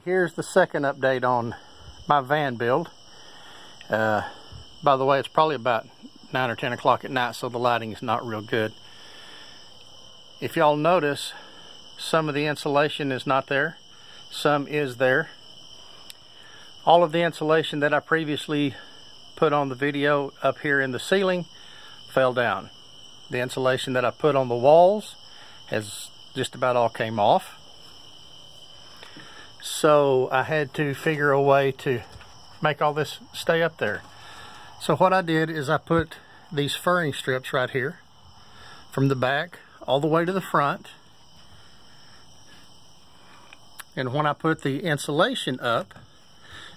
here's the second update on my van build. By the way, it's probably about 9 or 10 o'clock at night, so the lighting is not real good. If y'all notice, some of the insulation is not there, some is there. All of the insulation that I previously put on the video up here in the ceiling fell down. The insulation that I put on the walls has just about all came off. So I had to figure a way to make all this stay up there. So what I did is I put these furring strips right here from the back all the way to the front. And when I put the insulation up,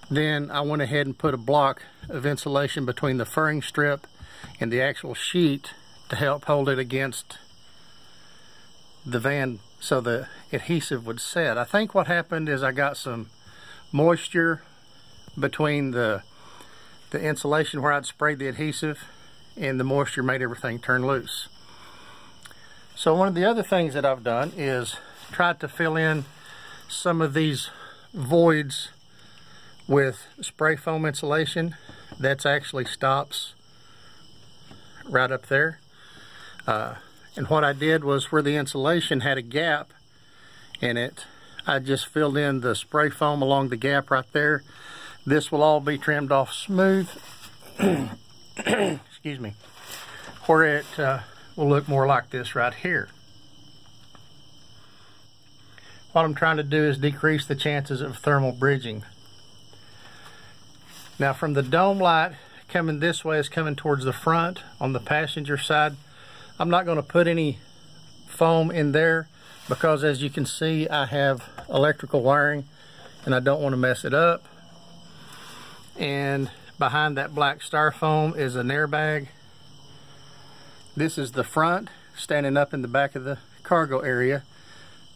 then I went ahead and put a block of insulation between the furring strip and the actual sheet to help hold it against the van so the adhesive would set. I think what happened is I got some moisture between the insulation where I'd sprayed the adhesive, and the moisture made everything turn loose. So one of the other things that I've done is tried to fill in some of these voids with spray foam insulation. That's actually stops right up there. And what I did was where the insulation had a gap in it, I just filled in the spray foam along the gap right there. This will all be trimmed off smooth. Excuse me. Where it will look more like this right here. What I'm trying to do is decrease the chances of thermal bridging. Now from the dome light coming this way is coming towards the front on the passenger side. I'm not going to put any foam in there because, as you can see, I have electrical wiring and I don't want to mess it up. And behind that black styrofoam is an airbag. This is the front standing up in the back of the cargo area.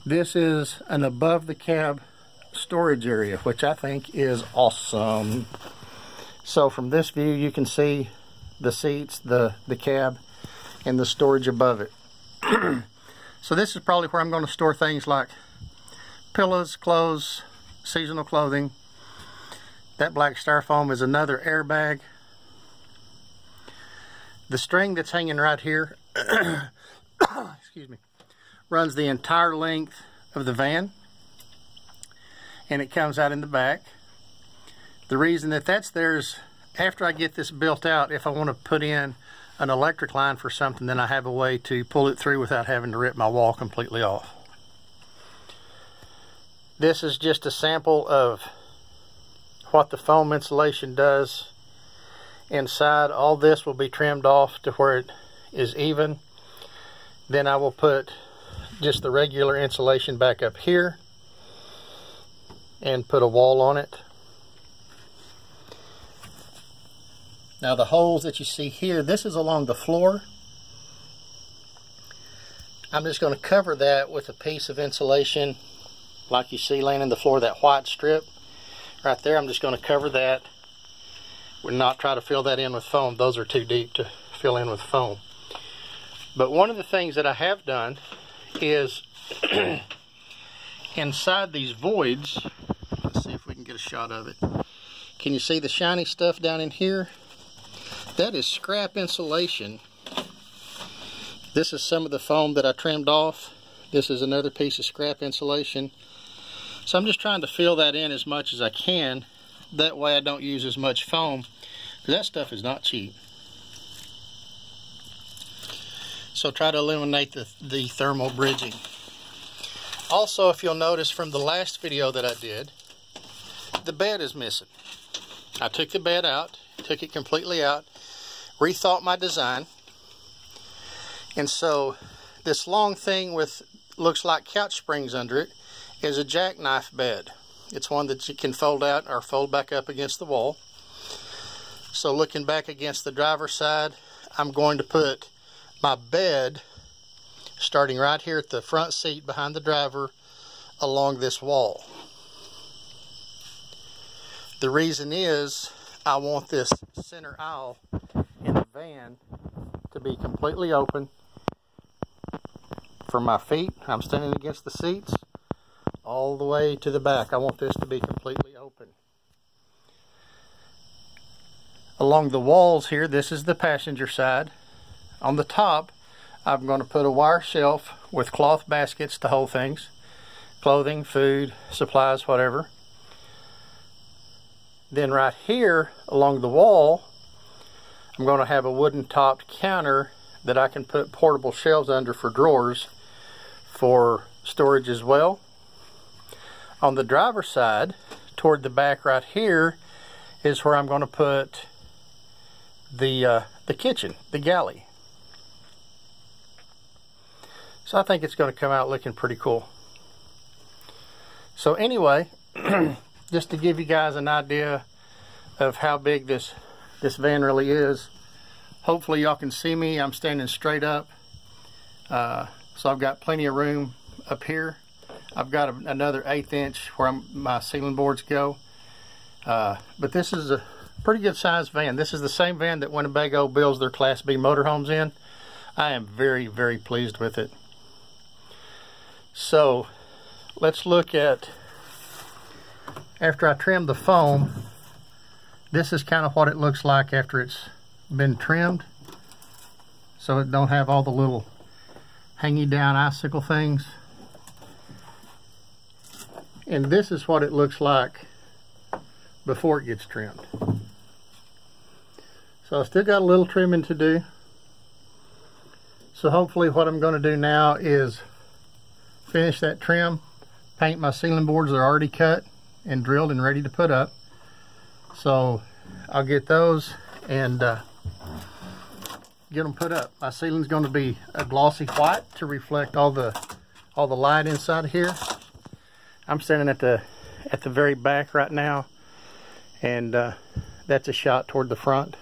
This is an above the cab storage area, which I think is awesome. So from this view you can see the seats, the cab, and the storage above it. So this is probably where I'm going to store things like pillows, clothes, seasonal clothing. That black styrofoam is another airbag. The string that's hanging right here excuse me, runs the entire length of the van, and it comes out in the back. The reason that that's there is after I get this built out, if I want to put in an electric line for something, then I have a way to pull it through without having to rip my wall completely off. This is just a sample of what the foam insulation does inside. All this will be trimmed off to where it is even. Then I will put just the regular insulation back up here and put a wall on it. Now the holes that you see here, this is along the floor. I'm just going to cover that with a piece of insulation like you see laying in the floor, that white strip right there. I'm just going to cover that. We're not trying to fill that in with foam. Those are too deep to fill in with foam. But one of the things that I have done is inside these voids, let's see if we can get a shot of it. Can you see the shiny stuff down in here? That is scrap insulation. This is some of the foam that I trimmed off. This is another piece of scrap insulation. So I'm just trying to fill that in as much as I can. That way I don't use as much foam, because that stuff is not cheap. So try to eliminate the thermal bridging. Also, if you'll notice from the last video that I did, the bed is missing. I took the bed out, took it completely out, rethought my design, and so this long thing with looks like couch springs under it is a jackknife bed. It's one that you can fold out or fold back up against the wall. So looking back against the driver's side, I'm going to put my bed starting right here at the front seat behind the driver along this wall. The reason is I want this center aisle in the van to be completely open for my feet. I'm standing against the seats, all the way to the back. I want this to be completely open. Along the walls here, this is the passenger side. On the top, I'm going to put a wire shelf with cloth baskets to hold things. Clothing, food, supplies, whatever. Then right here along the wall, I'm going to have a wooden topped counter that I can put portable shelves under for drawers for storage as well. On the driver's side, toward the back right here, is where I'm going to put the kitchen, the galley. So I think it's going to come out looking pretty cool. So anyway, just to give you guys an idea of how big this van really is. Hopefully y'all can see me. I'm standing straight up. So I've got plenty of room up here. I've got another 1/8 inch where my ceiling boards go. But this is a pretty good sized van. This is the same van that Winnebago builds their Class B motorhomes in. I am very, very pleased with it. So let's look at, after I trimmed the foam, this is kind of what it looks like after it's been trimmed. So it don't have all the little hanging down icicle things. And this is what it looks like before it gets trimmed. So I still got a little trimming to do. So hopefully what I'm going to do now is finish that trim, paint my ceiling boards. They're already cut and drilled and ready to put up. So I'll get those and get them put up. My ceiling's going to be a glossy white to reflect all the light inside here. I'm standing at the very back right now, and that's a shot toward the front.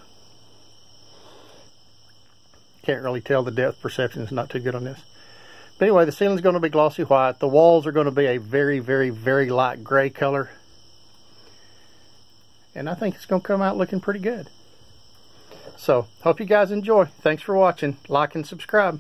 Can't really tell, the depth perception is not too good on this. But anyway, the ceiling's going to be glossy white. The walls are going to be a very, very, very light gray color. And I think it's going to come out looking pretty good. So, hope you guys enjoy. Thanks for watching. Like and subscribe.